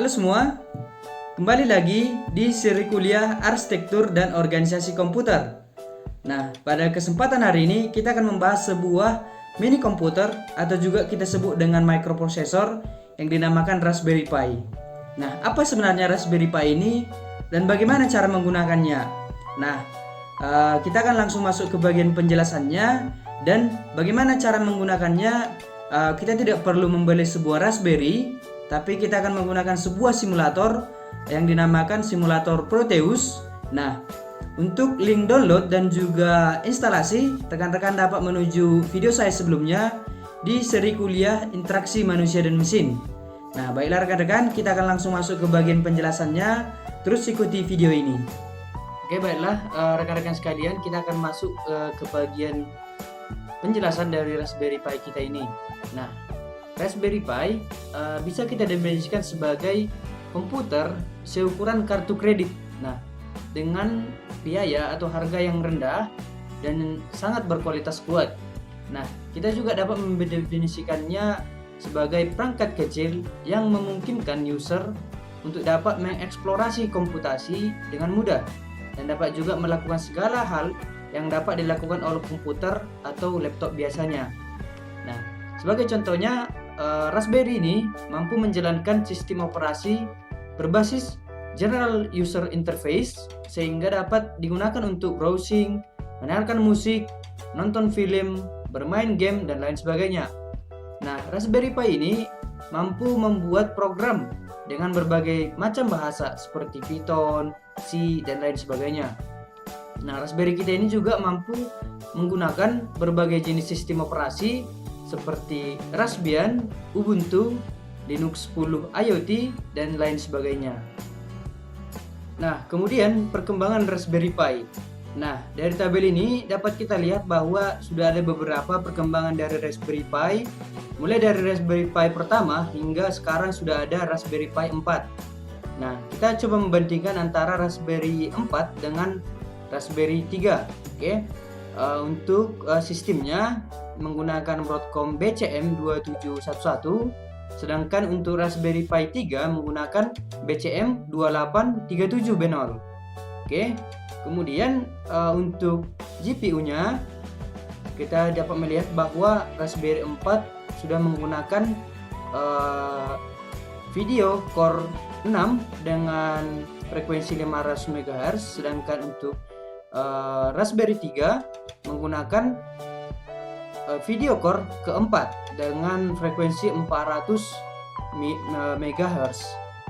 Halo semua, kembali lagi di seri kuliah Arsitektur dan Organisasi Komputer. Nah, pada kesempatan hari ini kita akan membahas sebuah mini komputer atau juga kita sebut dengan microprocessor yang dinamakan Raspberry Pi. Nah, apa sebenarnya Raspberry Pi ini dan bagaimana cara menggunakannya? Nah, kita akan langsung masuk ke bagian penjelasannya dan bagaimana cara menggunakannya. Kita tidak perlu membeli sebuah Raspberry, tapi kita akan menggunakan sebuah simulator yang dinamakan simulator Proteus. Nah, untuk link download dan juga instalasi, rekan-rekan dapat menuju video saya sebelumnya di seri kuliah Interaksi Manusia dan Mesin. Nah, baiklah rekan-rekan, kita akan langsung masuk ke bagian penjelasannya, terus ikuti video ini. Oke, baiklah rekan-rekan sekalian, kita akan masuk ke bagian penjelasan dari Raspberry Pi kita ini. Nah, Raspberry Pi bisa kita definisikan sebagai komputer seukuran kartu kredit. Nah, dengan biaya atau harga yang rendah dan sangat berkualitas kuat. Nah, kita juga dapat mendefinisikannya sebagai perangkat kecil yang memungkinkan user untuk dapat mengeksplorasi komputasi dengan mudah dan dapat juga melakukan segala hal yang dapat dilakukan oleh komputer atau laptop biasanya. Nah, sebagai contohnya, Raspberry ini mampu menjalankan sistem operasi berbasis General User Interface sehingga dapat digunakan untuk browsing, mendengarkan musik, nonton film, bermain game, dan lain sebagainya. Nah, Raspberry Pi ini mampu membuat program dengan berbagai macam bahasa seperti Python, C, dan lain sebagainya. Nah, Raspberry kita ini juga mampu menggunakan berbagai jenis sistem operasi seperti Raspbian, Ubuntu, Linux 10 IoT, dan lain sebagainya. Nah, kemudian perkembangan Raspberry Pi. Nah, dari tabel ini dapat kita lihat bahwa sudah ada beberapa perkembangan dari Raspberry Pi, mulai dari Raspberry Pi pertama hingga sekarang sudah ada Raspberry Pi 4. Nah, kita coba membandingkan antara Raspberry 4 dengan Raspberry 3. Oke. Untuk sistemnya menggunakan Broadcom BCM 2711, sedangkan untuk Raspberry Pi 3 menggunakan BCM 2837B0. Oke. Kemudian untuk GPU-nya kita dapat melihat bahwa Raspberry 4 sudah menggunakan Video Core 6 dengan frekuensi 500 MHz, sedangkan untuk Raspberry 3 menggunakan Video Core keempat dengan frekuensi 400 MHz.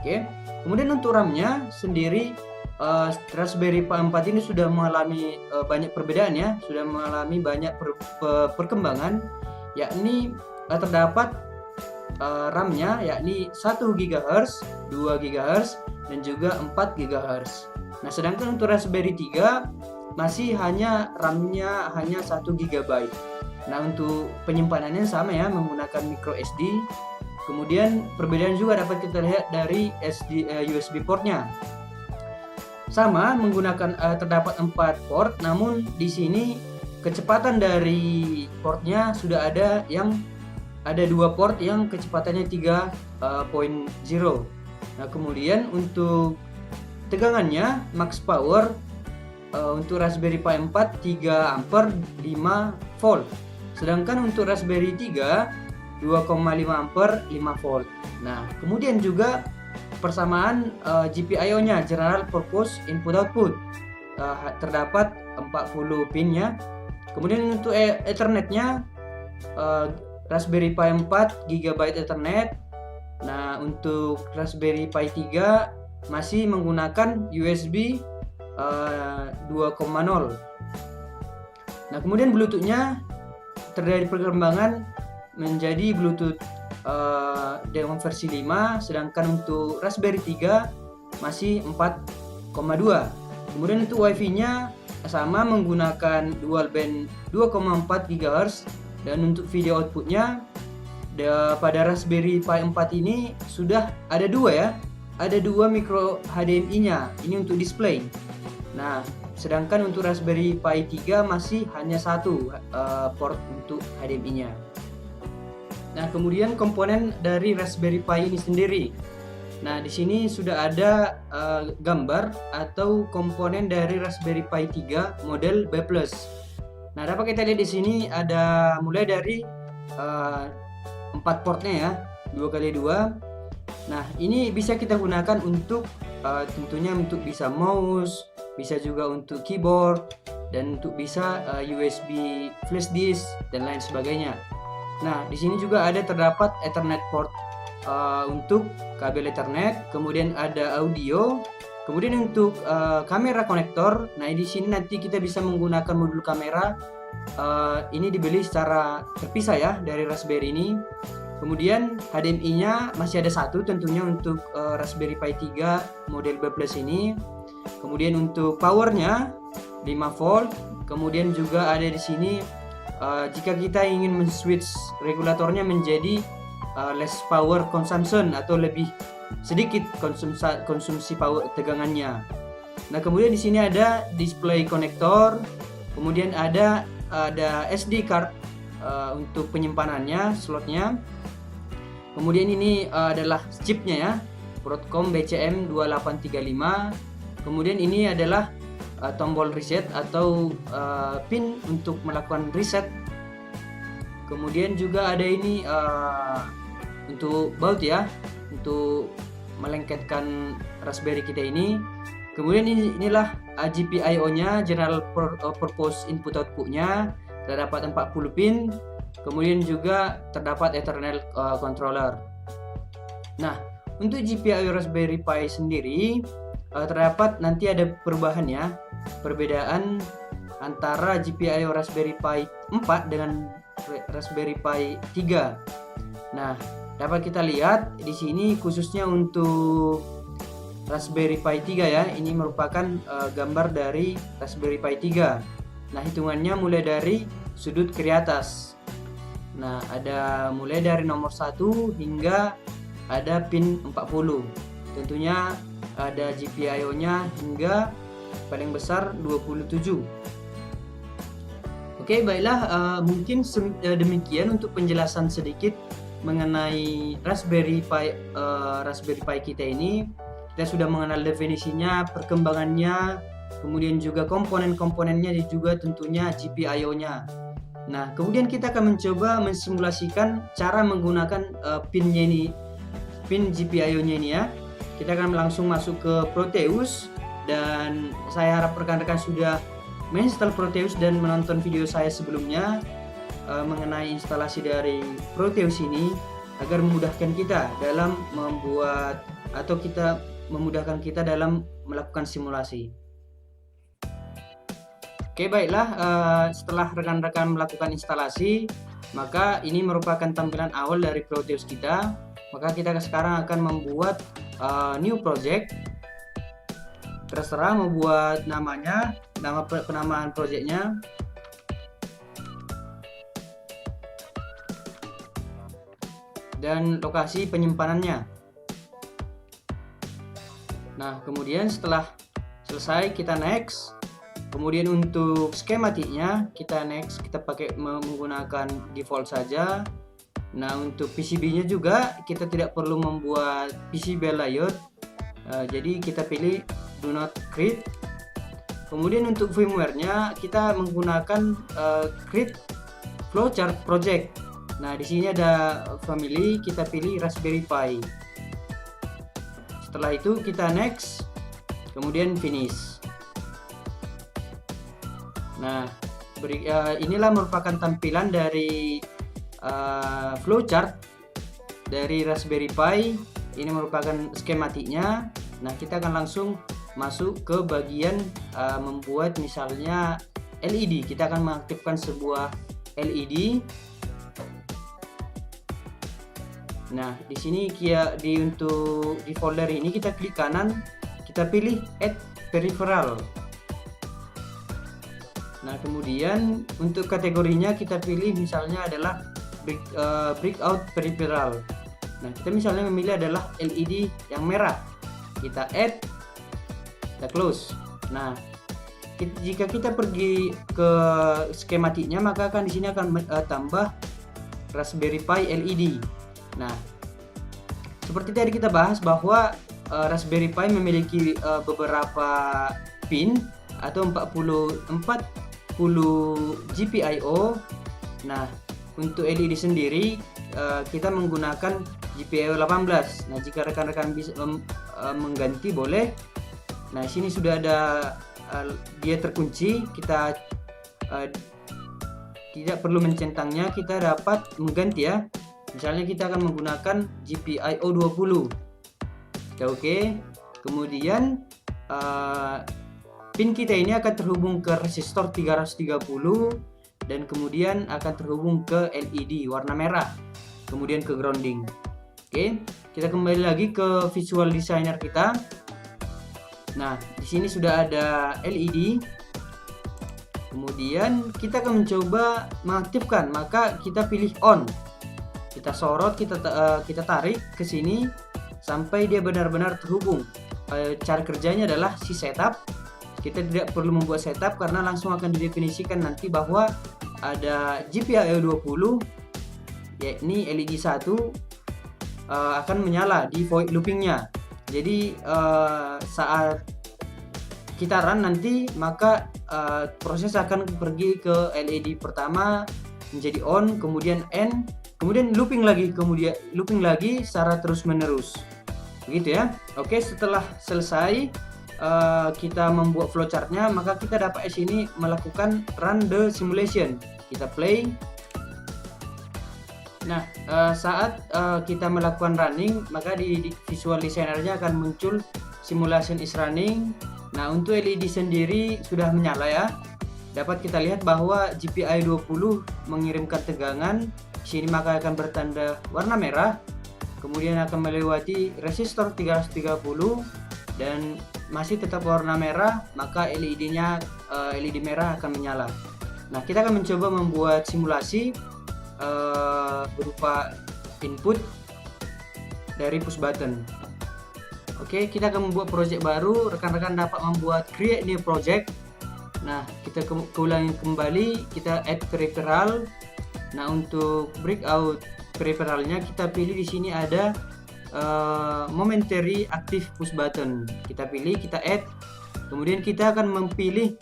Oke. Kemudian untuk RAM-nya sendiri, Raspberry Pi 4 ini sudah mengalami banyak perbedaan ya, sudah mengalami banyak perkembangan, yakni terdapat RAM-nya yakni 1 GHz, 2 GHz, dan juga 4 GHz. Nah, sedangkan untuk Raspberry 3 masih hanya RAM-nya hanya 1 GB. Nah, untuk penyimpanannya sama ya, menggunakan micro SD. Kemudian perbedaan juga dapat kita lihat dari USB portnya. Sama, menggunakan terdapat 4 port, namun di sini kecepatan dari portnya sudah ada 2 port yang kecepatannya 3.0. Nah, kemudian untuk tegangannya max power untuk Raspberry Pi 4 3 ampere 5 volt. Sedangkan untuk Raspberry 3 2,5 ampere 5 volt. Nah, kemudian juga persamaan GPIO-nya, General Purpose Input Output, terdapat 40 pin-nya. Kemudian untuk Ethernet-nya, Raspberry Pi 4 GB Ethernet. Nah, untuk Raspberry Pi 3 masih menggunakan USB 2.0. Nah, kemudian Bluetooth-nya terjadi perkembangan menjadi Bluetooth dengan versi 5, sedangkan untuk Raspberry 3 masih 4.2. Kemudian untuk Wi-Fi-nya sama, menggunakan dual band 2,4 GHz, dan untuk video output-nya pada Raspberry Pi 4 ini sudah ada 2 ya. Ada 2 micro HDMI-nya, ini untuk display. Nah, sedangkan untuk Raspberry Pi 3 masih hanya 1 port untuk HDMI-nya. Nah, kemudian komponen dari Raspberry Pi ini sendiri. Nah, di sini sudah ada gambar atau komponen dari Raspberry Pi 3 model B+. Nah, dapat kita lihat di sini ada mulai dari 4 portnya ya, 2x2. Nah, ini bisa kita gunakan untuk tentunya untuk bisa mouse, bisa juga untuk keyboard, dan untuk bisa USB flash disk dan lain sebagainya. Nah, di sini juga ada terdapat Ethernet port untuk kabel Ethernet, kemudian ada audio, kemudian untuk kamera konektor. Nah, di sini nanti kita bisa menggunakan modul kamera. Ini dibeli secara terpisah ya dari Raspberry ini. Kemudian HDMI-nya masih ada satu tentunya untuk Raspberry Pi 3 model B+ ini. Kemudian untuk powernya 5 volt. Kemudian juga ada di sini jika kita ingin men-switch regulatornya menjadi less power consumption atau lebih sedikit konsumsi power tegangannya. Nah, kemudian di sini ada display konektor. Kemudian ada SD card untuk penyimpanannya, slotnya. Kemudian ini adalah chipnya ya, Broadcom BCM2835. Kemudian ini adalah tombol reset atau pin untuk melakukan reset. Kemudian juga ada ini untuk baut ya, untuk melengketkan Raspberry kita ini. Kemudian inilah GPIO-nya, General Purpose Input Output-nya, terdapat 40 pin. Kemudian juga terdapat Ethernet controller. Nah, untuk GPIO Raspberry Pi sendiri terdapat nanti ada perubahan ya, perbedaan antara GPIO Raspberry Pi 4 dengan Raspberry Pi 3. Nah, dapat kita lihat di sini khususnya untuk Raspberry Pi 3 ya, ini merupakan gambar dari Raspberry Pi 3. Nah, hitungannya mulai dari sudut kiri atas. Nah, ada mulai dari nomor 1 hingga ada pin 40. Tentunya ada GPIO-nya hingga paling besar 27. Oke, baiklah, mungkin demikian untuk penjelasan sedikit mengenai Raspberry Pi kita ini. Kita sudah mengenal definisinya, perkembangannya, kemudian juga komponen-komponennya dan juga tentunya GPIO-nya. Nah, kemudian kita akan mencoba mensimulasikan cara menggunakan pinnya ini, pin GPIO-nya ini ya. Kita akan langsung masuk ke Proteus, dan saya harap rekan-rekan sudah menginstal Proteus dan menonton video saya sebelumnya mengenai instalasi dari Proteus ini agar memudahkan kita dalam membuat atau memudahkan kita dalam melakukan simulasi. Oke, baiklah, setelah rekan-rekan melakukan instalasi, maka ini merupakan tampilan awal dari Proteus kita. Maka kita sekarang akan membuat new project. Terserah mau buat namanya, penamaan projectnya. Dan lokasi penyimpanannya. Nah, kemudian setelah selesai kita next. Kemudian untuk skematiknya kita next, kita pakai menggunakan default saja. Nah, untuk PCB-nya juga kita tidak perlu membuat PCB layout. Jadi kita pilih do not create. Kemudian untuk firmware-nya kita menggunakan create flowchart project. Nah, di sini ada family, kita pilih Raspberry Pi. Setelah itu kita next, kemudian finish. Nah, inilah merupakan tampilan dari flowchart dari Raspberry Pi. Ini merupakan skematiknya. Nah, kita akan langsung masuk ke bagian membuat misalnya LED. Kita akan mengaktifkan sebuah LED. Nah, di sini untuk di folder ini kita klik kanan, kita pilih add peripheral. Nah, kemudian untuk kategorinya kita pilih misalnya adalah breakout peripheral. Nah, kita misalnya memilih adalah LED yang merah. Kita add, kita close. Nah, jika kita pergi ke skematiknya, maka di sini akan tambah Raspberry Pi LED. Nah, seperti tadi kita bahas bahwa Raspberry Pi memiliki beberapa pin atau 40 GPIO. Nah, untuk LED sendiri kita menggunakan GPIO 18. Nah, jika rekan-rekan bisa mengganti boleh. Nah, sini sudah ada dia terkunci, kita tidak perlu mencentangnya, kita dapat mengganti ya. Misalnya kita akan menggunakan GPIO 20. Oke. Kemudian pin kita ini akan terhubung ke resistor 330 dan kemudian akan terhubung ke LED warna merah, kemudian ke grounding. Oke, kita kembali lagi ke visual designer kita. Nah, di sini sudah ada LED. Kemudian kita akan mencoba mengaktifkan, maka kita pilih on. Kita sorot, kita tarik ke sini sampai dia benar-benar terhubung. Cara kerjanya adalah si setup. Kita tidak perlu membuat setup karena langsung akan didefinisikan nanti bahwa ada GPIO 20, yakni LED 1 akan menyala di void loopingnya. Jadi saat kita run nanti, maka proses akan pergi ke LED pertama menjadi on, kemudian end, kemudian looping lagi secara terus menerus. Begitu ya. Oke, setelah selesai kita membuat flowchartnya, maka kita dapat di sini melakukan run the simulation. Kita play. Nah, saat kita melakukan running, maka di visual designernya akan muncul simulation is running. Nah, untuk LED sendiri sudah menyala ya. Dapat kita lihat bahwa GPIO 20 mengirimkan tegangan. Di sini maka akan bertanda warna merah. Kemudian akan melewati resistor 330 dan masih tetap warna merah, maka LED-nya LED merah akan menyala. Nah, kita akan mencoba membuat simulasi berupa input dari push button. Oke, kita akan membuat project baru. Rekan-rekan dapat membuat create new project. Nah, kita ulangi kembali, kita add peripheral. Nah, untuk breakout peripheralnya kita pilih di sini ada momentary active push button. Kita pilih, kita add. Kemudian kita akan memilih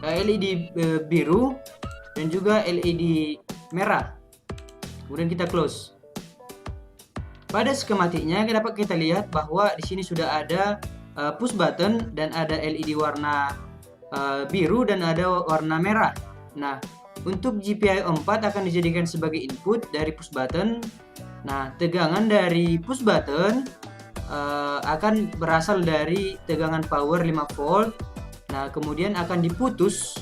LED biru dan juga LED merah. Kemudian kita close. Pada skematiknya dapat kita lihat bahwa di sini sudah ada push button dan ada LED warna biru dan ada warna merah. Nah, untuk GPIO 4 akan dijadikan sebagai input dari push button. Nah, tegangan dari push button akan berasal dari tegangan power 5 volt. Nah, kemudian akan diputus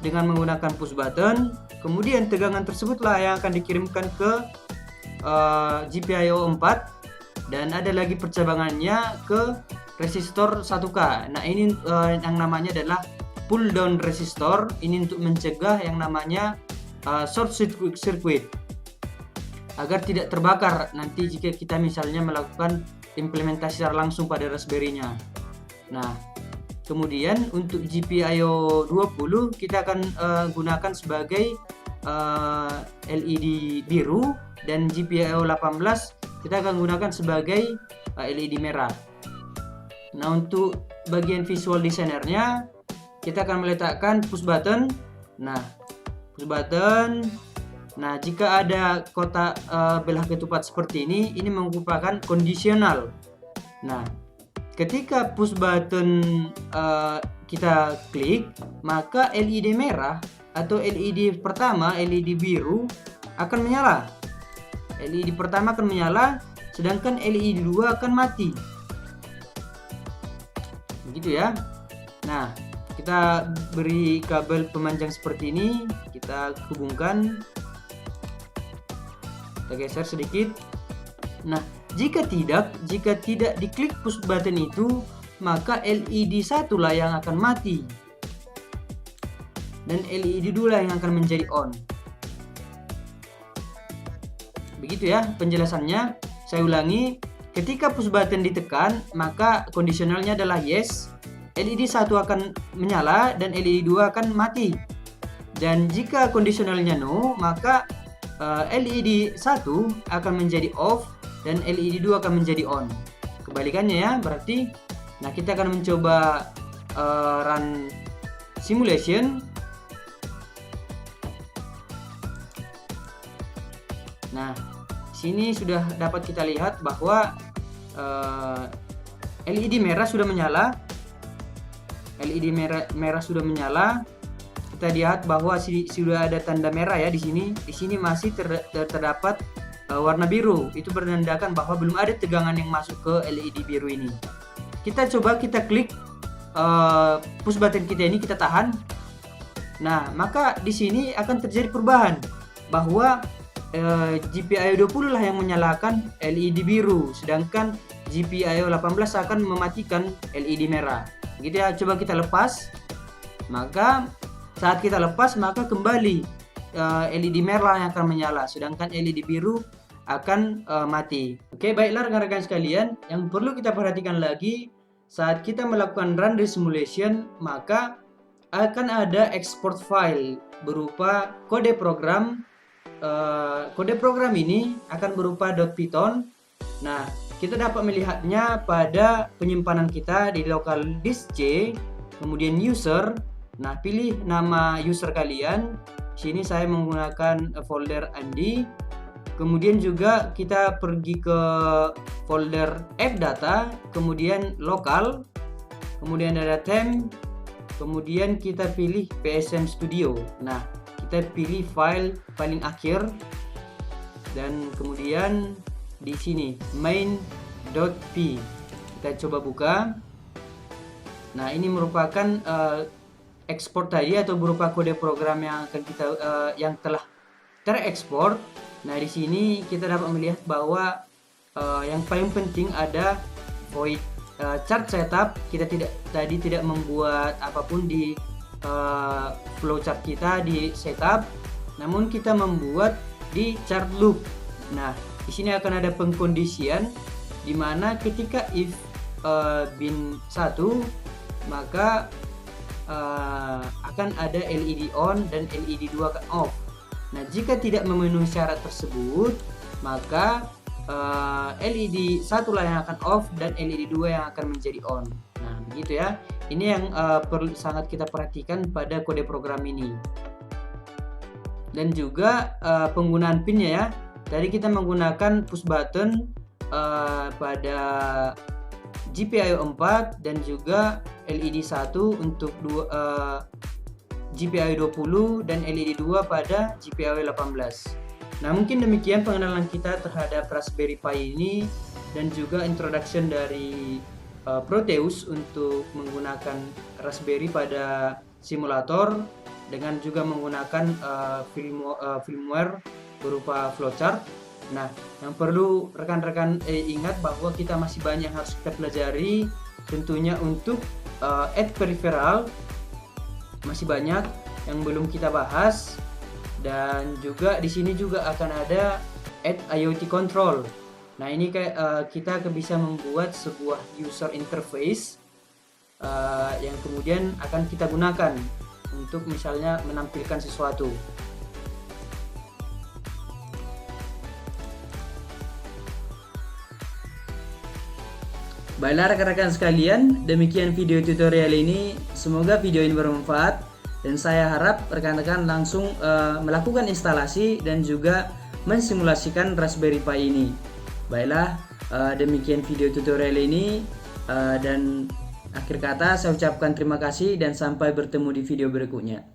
dengan menggunakan push button. Kemudian tegangan tersebutlah yang akan dikirimkan ke GPIO 4 dan ada lagi percabangannya ke resistor 1K. Nah, ini yang namanya adalah pull down resistor. Ini untuk mencegah yang namanya short circuit agar tidak terbakar nanti jika kita misalnya melakukan implementasi secara langsung pada Raspberry-nya. Nah, kemudian untuk GPIO 20 kita akan gunakan sebagai LED biru dan GPIO 18 kita akan gunakan sebagai LED merah. Nah, untuk bagian visual designernya kita akan meletakkan push button. Nah, push button. Nah, jika ada kotak belah ketupat seperti ini merupakan kondisional. Nah, ketika push button kita klik, maka LED merah atau LED pertama, LED biru akan menyala. LED pertama akan menyala, sedangkan LED 2 akan mati. Begitu ya. Nah, kita beri kabel pemanjang seperti ini, kita hubungkan. Kita geser sedikit. Nah, jika tidak diklik push button itu, maka LED 1 lah yang akan mati dan LED 2 lah yang akan menjadi on. Begitu ya penjelasannya. Saya ulangi, ketika push button ditekan, maka kondisionalnya adalah yes, LED 1 akan menyala dan LED 2 akan mati. Dan jika kondisionalnya no, maka LED 1 akan menjadi off dan LED 2 akan menjadi on. Kebalikannya ya, berarti nah kita akan mencoba run simulation. Nah, sini sudah dapat kita lihat bahwa LED merah sudah menyala. LED merah sudah menyala. Kita lihat bahwa sudah ada tanda merah ya di sini. Di sini masih terdapat warna biru. Itu menandakan bahwa belum ada tegangan yang masuk ke LED biru ini. Kita klik push button kita ini, kita tahan. Nah, maka di sini akan terjadi perubahan bahwa GPIO 20 lah yang menyalakan LED biru, sedangkan GPIO 18 akan mematikan LED merah. Gitu ya, coba kita lepas. Maka saat kita lepas, maka kembali LED merah yang akan menyala, sedangkan LED biru akan mati. Oke, baiklah rekan-rekan sekalian, yang perlu kita perhatikan lagi saat kita melakukan run simulation, maka akan ada export file berupa kode program. Kode program ini akan berupa .python. Nah, kita dapat melihatnya pada penyimpanan kita di local disk C, kemudian user. Nah, pilih nama user kalian. Sini saya menggunakan folder Andi. Kemudian juga kita pergi ke folder fdata, kemudian lokal, kemudian ada temp, kemudian kita pilih PSM Studio. Nah, kita pilih file paling akhir dan kemudian di sini main.py. Kita coba buka. Nah, ini merupakan ekspor tadi atau berupa kode program yang akan kita yang telah terekspor. Nah, di sini kita dapat melihat bahwa yang paling penting ada void chart setup. Kita tidak membuat apapun di flowchart kita di setup, namun kita membuat di chart loop. Nah, di sini akan ada pengkondisian di mana ketika if bin 1, maka akan ada LED on dan LED 2 akan off. Nah, jika tidak memenuhi syarat tersebut, maka LED 1 lah yang akan off dan LED 2 yang akan menjadi on. Nah, begitu ya. Ini yang perlu sangat kita perhatikan pada kode program ini. Dan juga penggunaan pinnya ya. Tadi kita menggunakan push button pada GPIO 4 dan juga LED 1 untuk GPIO 20 dan LED 2 pada GPIO 18. Nah, mungkin demikian pengenalan kita terhadap Raspberry Pi ini dan juga introduction dari Proteus untuk menggunakan Raspberry pada simulator dengan juga menggunakan firmware berupa flowchart. Nah, yang perlu rekan-rekan ingat bahwa kita masih banyak harus kita pelajari, tentunya untuk add peripheral masih banyak yang belum kita bahas, dan juga di sini juga akan ada add IoT control. Nah, ini kita bisa membuat sebuah user interface yang kemudian akan kita gunakan untuk misalnya menampilkan sesuatu. Baiklah rekan-rekan sekalian, demikian video tutorial ini. Semoga video ini bermanfaat dan saya harap rekan-rekan langsung melakukan instalasi dan juga mensimulasikan Raspberry Pi ini. Baiklah, demikian video tutorial ini dan akhir kata saya ucapkan terima kasih dan sampai bertemu di video berikutnya.